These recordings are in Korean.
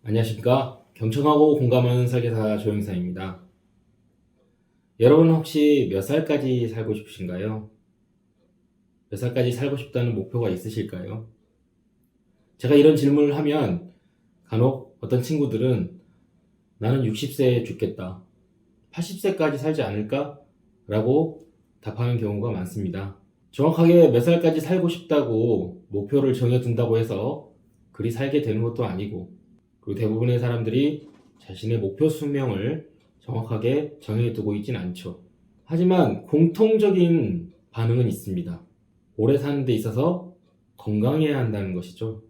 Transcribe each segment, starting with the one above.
안녕하십니까. 경청하고 공감하는 설계사 조영사입니다. 여러분 혹시 몇 살까지 살고 싶으신가요? 몇 살까지 살고 싶다는 목표가 있으실까요? 제가 이런 질문을 하면 간혹 어떤 친구들은 나는 60세에 죽겠다, 80세까지 살지 않을까? 라고 답하는 경우가 많습니다. 정확하게 몇 살까지 살고 싶다고 목표를 정해둔다고 해서 그리 살게 되는 것도 아니고, 그리고 대부분의 사람들이 자신의 목표 수명을 정확하게 정해두고 있진 않죠. 하지만 공통적인 반응은 있습니다. 오래 사는 데 있어서 건강해야 한다는 것이죠.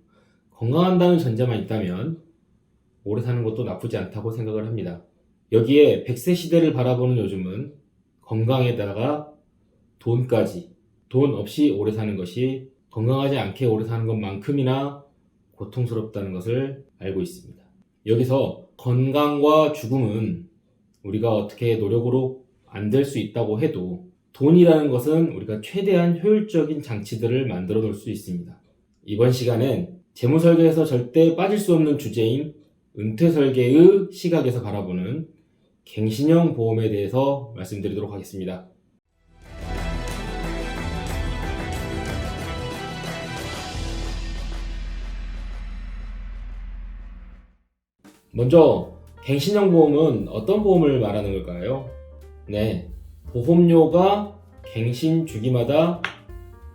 건강한다는 전제만 있다면 오래 사는 것도 나쁘지 않다고 생각을 합니다. 여기에 100세 시대를 바라보는 요즘은 건강에다가 돈까지, 돈 없이 오래 사는 것이 건강하지 않게 오래 사는 것만큼이나 고통스럽다는 것을 알고 있습니다. 여기서 건강과 죽음은 우리가 어떻게 노력으로 안 될 수 있다고 해도 돈이라는 것은 우리가 최대한 효율적인 장치들을 만들어 놓을 수 있습니다. 이번 시간엔 재무설계에서 절대 빠질 수 없는 주제인 은퇴설계의 시각에서 바라보는 갱신형 보험에 대해서 말씀드리도록 하겠습니다. 먼저 갱신형 보험은 어떤 보험을 말하는 걸까요? 네, 보험료가 갱신 주기마다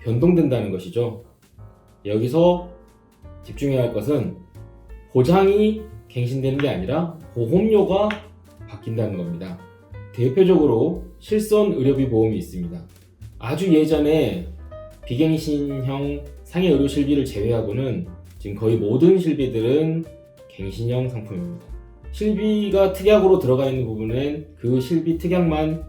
변동된다는 것이죠. 여기서 집중해야 할 것은 보장이 갱신되는 게 아니라 보험료가 바뀐다는 겁니다. 대표적으로 실손 의료비 보험이 있습니다. 아주 예전에 비갱신형 상해 의료 실비를 제외하고는 지금 거의 모든 실비들은 갱신형 상품입니다. 실비가 특약으로 들어가 있는 부분엔 그 실비 특약만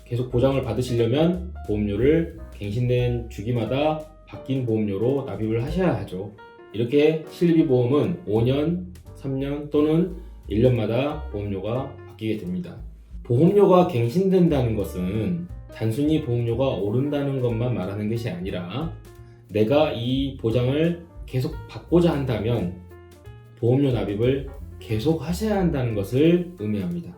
계속 보장을 받으시려면 보험료를 갱신된 주기마다 바뀐 보험료로 납입을 하셔야 하죠. 이렇게 실비 보험은 5년, 3년 또는 1년마다 보험료가 바뀌게 됩니다. 보험료가 갱신된다는 것은 단순히 보험료가 오른다는 것만 말하는 것이 아니라 내가 이 보장을 계속 받고자 한다면 보험료 납입을 계속 하셔야 한다는 것을 의미합니다.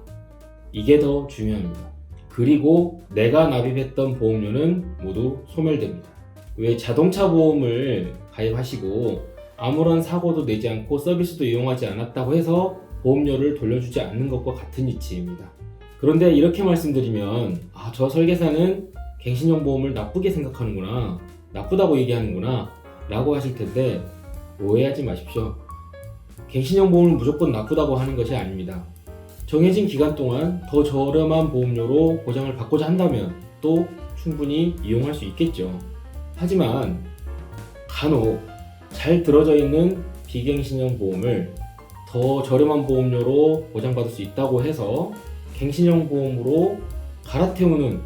이게 더 중요합니다. 그리고 내가 납입했던 보험료는 모두 소멸됩니다. 왜 자동차 보험을 가입하시고 아무런 사고도 내지 않고 서비스도 이용하지 않았다고 해서 보험료를 돌려주지 않는 것과 같은 이치입니다. 그런데 이렇게 말씀드리면 저 설계사는 갱신형 보험을 나쁘게 생각하는구나, 나쁘다고 얘기하는구나 라고 하실 텐데 오해하지 마십시오. 갱신형 보험은 무조건 나쁘다고 하는 것이 아닙니다. 정해진 기간 동안 더 저렴한 보험료로 보장을 받고자 한다면 또 충분히 이용할 수 있겠죠. 하지만 간혹 잘 들어져 있는 비갱신형 보험을 더 저렴한 보험료로 보장받을 수 있다고 해서 갱신형 보험으로 갈아태우는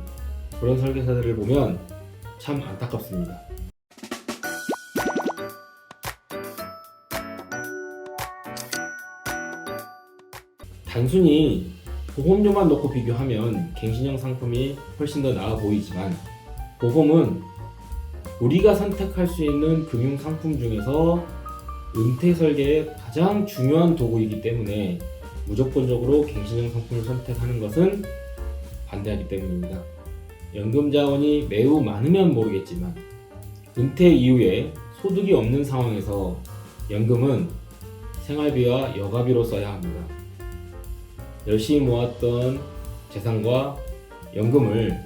그런 설계사들을 보면 참 안타깝습니다. 단순히 보험료만 놓고 비교하면 갱신형 상품이 훨씬 더 나아 보이지만 보험은 우리가 선택할 수 있는 금융 상품 중에서 은퇴 설계의 가장 중요한 도구이기 때문에 무조건적으로 갱신형 상품을 선택하는 것은 반대하기 때문입니다. 연금 자원이 매우 많으면 모르겠지만 은퇴 이후에 소득이 없는 상황에서 연금은 생활비와 여가비로 써야 합니다. 열심히 모았던 재산과 연금을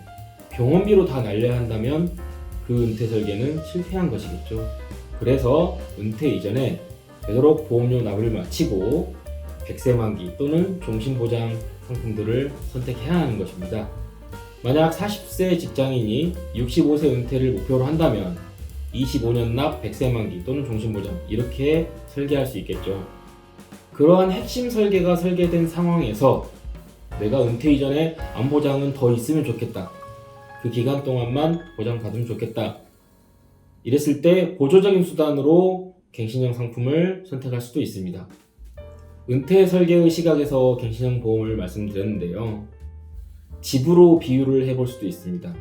병원비로 다 날려야 한다면 그 은퇴 설계는 실패한 것이겠죠. 그래서 은퇴 이전에 되도록 보험료 납입을 마치고 100세 만기 또는 종신보장 상품들을 선택해야 하는 것입니다. 만약 40세 직장인이 65세 은퇴를 목표로 한다면 25년 납 100세 만기 또는 종신보장 이렇게 설계할 수 있겠죠. 그러한 핵심 설계가 설계된 상황에서 내가 은퇴 이전에 안보장은 더 있으면 좋겠다, 그 기간 동안만 보장받으면 좋겠다, 이랬을 때 보조적인 수단으로 갱신형 상품을 선택할 수도 있습니다. 은퇴 설계의 시각에서 갱신형 보험을 말씀드렸는데요, 집으로 비유를 해볼 수도 있습니다.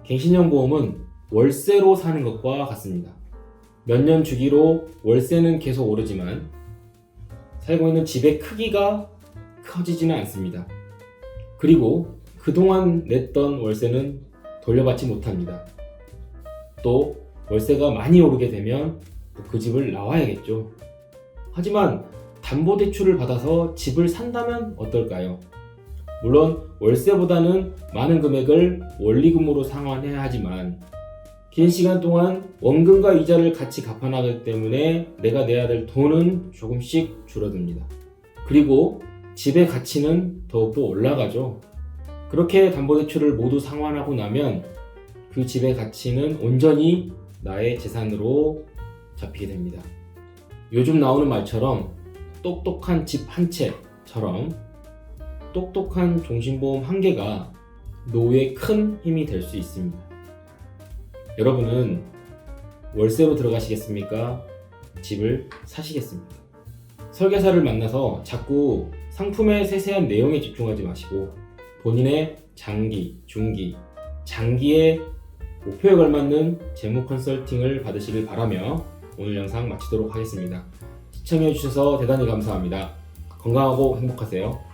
갱신형 보험은 월세로 사는 것과 같습니다. 몇 년 주기로 월세는 계속 오르지만 살고 있는 집의 크기가 커지지는 않습니다. 그리고 그동안 냈던 월세는 돌려받지 못합니다. 또 월세가 많이 오르게 되면 그 집을 나와야겠죠. 하지만 담보대출을 받아서 집을 산다면 어떨까요? 물론 월세보다는 많은 금액을 원리금으로 상환해야 하지만 긴 시간 동안 원금과 이자를 같이 갚아나가기 때문에 내가 내야 될 돈은 조금씩 줄어듭니다. 그리고 집의 가치는 더욱더 올라가죠. 그렇게 담보대출을 모두 상환하고 나면 그 집의 가치는 온전히 나의 재산으로 잡히게 됩니다. 요즘 나오는 말처럼 똑똑한 집 한 채처럼 똑똑한 종신보험 한 개가 노후에 큰 힘이 될 수 있습니다. 여러분은 월세로 들어가시겠습니까? 집을 사시겠습니까? 설계사를 만나서 자꾸 상품의 세세한 내용에 집중하지 마시고 본인의 장기, 중기, 장기의 목표에 걸맞는 재무 컨설팅을 받으시길 바라며 오늘 영상 마치도록 하겠습니다. 시청해주셔서 대단히 감사합니다. 건강하고 행복하세요.